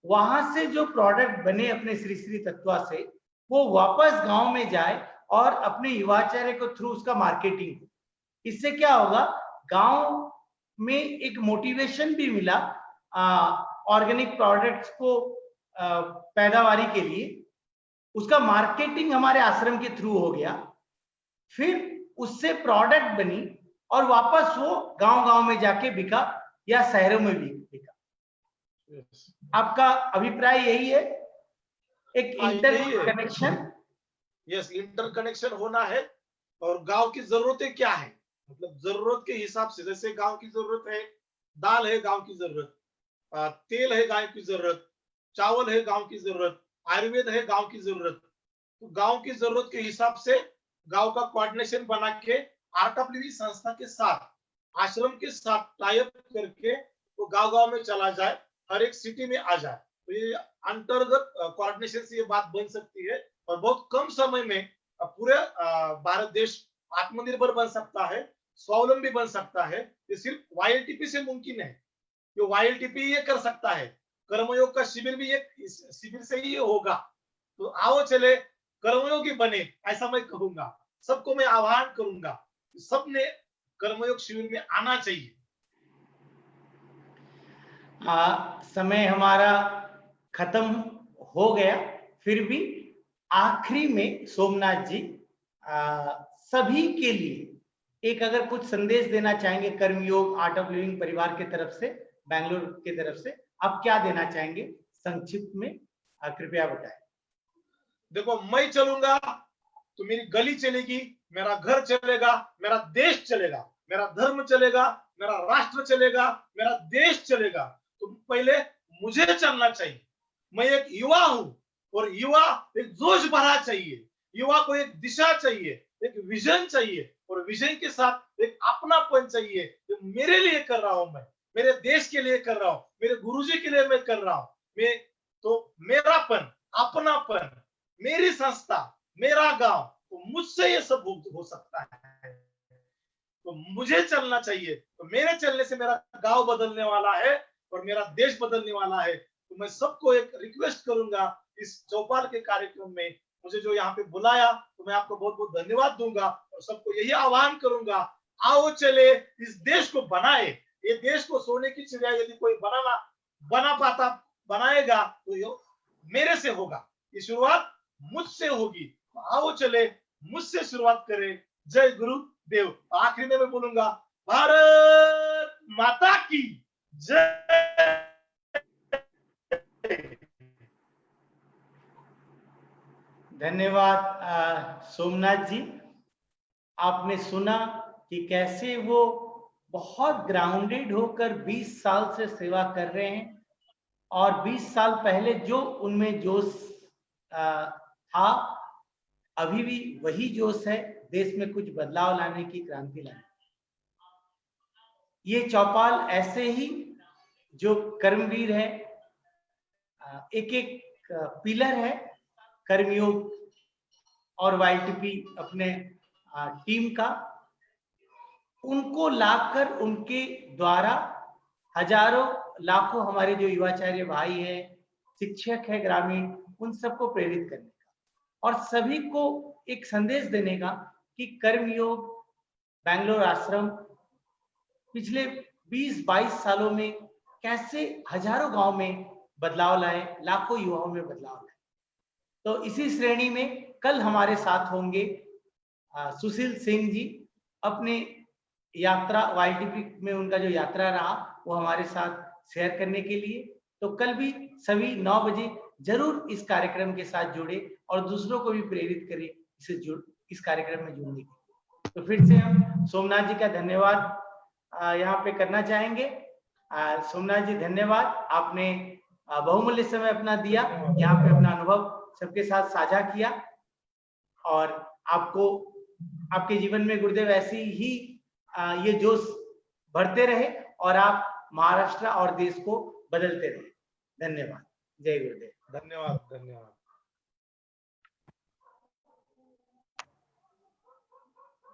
वहां से जो प्रोडक्ट बने अपने श्री श्री तत्वा से वो वापस गांव में जाए और अपने युवाचार्य को थ्रू उसका मार्केटिंग। इससे क्या होगा, गांव में एक मोटिवेशन भी मिला ऑर्गेनिक प्रोडक्ट्स को पैदावारी के लिए, उसका मार्केटिंग हमारे आश्रम के थ्रू हो गया, फिर उससे प्रोडक्ट बनी और वापस वो गांव-गांव में जाके बिका या शहरों में भी बिका। Yes. आपका अभिप्राय यही है, एक inter connection? Yes, inter connection होना है। और गांव की जरूरतें क्या है, मतलब जरूरत के हिसाब से, जैसे गांव की जरूरत है दाल है, गांव की जरूरत तेल है, गांव की जरूरत चावल है, गांव की जरूरत आयुर्वेद है, गांव की जरूरत। तो गांव की जरूरत के हिसाब से गांव का कोऑर्डिनेशन बना के आरडब्ल्यूई संस्था के साथ, आश्रम के साथ टाई अप करके वो गांव-गांव में चला जाए, हर एक सिटी में आ जाए। तो ये अंतर्गत कोऑर्डिनेशन से ये बात बन सकती है और बहुत कम समय में पूरे भारत देश आत्मनिर्भर बन सकता है, स्वावलंबी बन सकता है। ये सिर्फ वाईएलटीपी से मुमकिन है, जो वाईएलटीपी ये कर सकता है। कर्मयोग का शिविर भी एक शिविर से ही होगा। तो आओ चले कर्मयोगी बने, ऐसा मैं कहूंगा, सबको मैं आह्वान करूंगा, सबने कर्मयोग शिविर में आना चाहिए। समय हमारा खत्म हो गया, फिर भी आखिरी में सोमनाथ जी सभी के लिए एक अगर कुछ संदेश देना चाहेंगे कर्मयोग आर्ट ऑफ लिविंग परिवार के तरफ से, बेंगलुरु की तरफ से, आप क्या देना चाहेंगे संक्षिप्त में? कृपया बताएं। देखो, मैं चलूंगा तो मेरी गली चलेगी, मेरा घर चलेगा, मेरा देश चलेगा, मेरा धर्म चलेगा, मेरा राष्ट्र चलेगा, मेरा देश चलेगा। तो पहले मुझे चलना चाहिए। मैं एक युवा हूं और युवा एक जोश भरा चाहिए, युवा को एक दिशा चाहिए, एक विजन चाहिए और विजन के साथ एक अपनापन चाहिए। जो मेरे लिए कर रहा हूं, मैं मेरे देश के लिए कर रहा हूं, मेरे गुरुजी के लिए मैं कर रहा हूं। मैं तो मेरापन, अपनापन, मेरी संस्था, मेरा गांव, तो मुझसे ये सब हो सकता है। तो मुझे चलना चाहिए, तो मेरे चलने से मेरा गांव बदलने वाला है और मेरा देश बदलने वाला है। तो मैं सबको एक रिक्वेस्ट करूंगा, इस चौपाल के कार्यक्रम में मुझे जो यहाँ पे बुलाया, तो मैं आपको बहुत बहुत धन्यवाद दूंगा और सबको यही आह्वान करूंगा, आओ चले इस देश को बनाए। ये देश को सोने की चिड़िया यदि कोई बनाएगा तो ये मेरे से होगा, ये शुरुआत मुझसे होगी। आओ चले मुझसे शुरुआत करें। जय गुरुदेव। आखिरी में मैं बोलूंगा, भारत माता की जय। धन्यवाद सोमनाथ जी। आपने सुना कि कैसे वो बहुत ग्राउंडेड होकर 20 साल से सेवा कर रहे हैं, और 20 साल पहले जो उनमें जोश था, अभी भी वही जोश है देश में कुछ बदलाव लाने की, क्रांति लाने। ये चौपाल ऐसे ही जो कर्मवीर है, एक एक पिलर है कर्मयोग और वाईटीपी अपने टीम का, उनको लाकर उनके द्वारा हजारों लाखों हमारे जो युवाचार्य भाई हैं, शिक्षक है ग्रामीण, उन सबको प्रेरित करने का और सभी को एक संदेश देने का कि कर्मयोग बैंगलोर आश्रम पिछले 20-22 सालों में कैसे हजारों गांव में बदलाव लाए, लाखों युवाओं में बदलाव लाए। तो इसी श्रेणी में कल हमारे साथ होंगे सुशील सिंह जी, अपने यात्रा वाईटीपी में उनका जो यात्रा रहा वो हमारे साथ शेयर करने के लिए। तो कल भी सभी 9 बजे जरूर इस कार्यक्रम के साथ जुड़े और दूसरों को भी प्रेरित करें इस कार्यक्रम में जुड़ने के। तो फिर से हम सोमनाथ जी का धन्यवाद यहाँ पे करना चाहेंगे। सोमनाथ जी धन्यवाद, आपने बहुमूल्य समय अपना दिया, यहाँ पे अपना अनुभव सबके साथ साझा किया, और आपको आपके जीवन में गुरुदेव ऐसी ही ये जोश बढ़ते रहे और आप महाराष्ट्र और देश को बदलते रहे। धन्यवाद। जय गुरुदेव। धन्यवाद। धन्यवाद।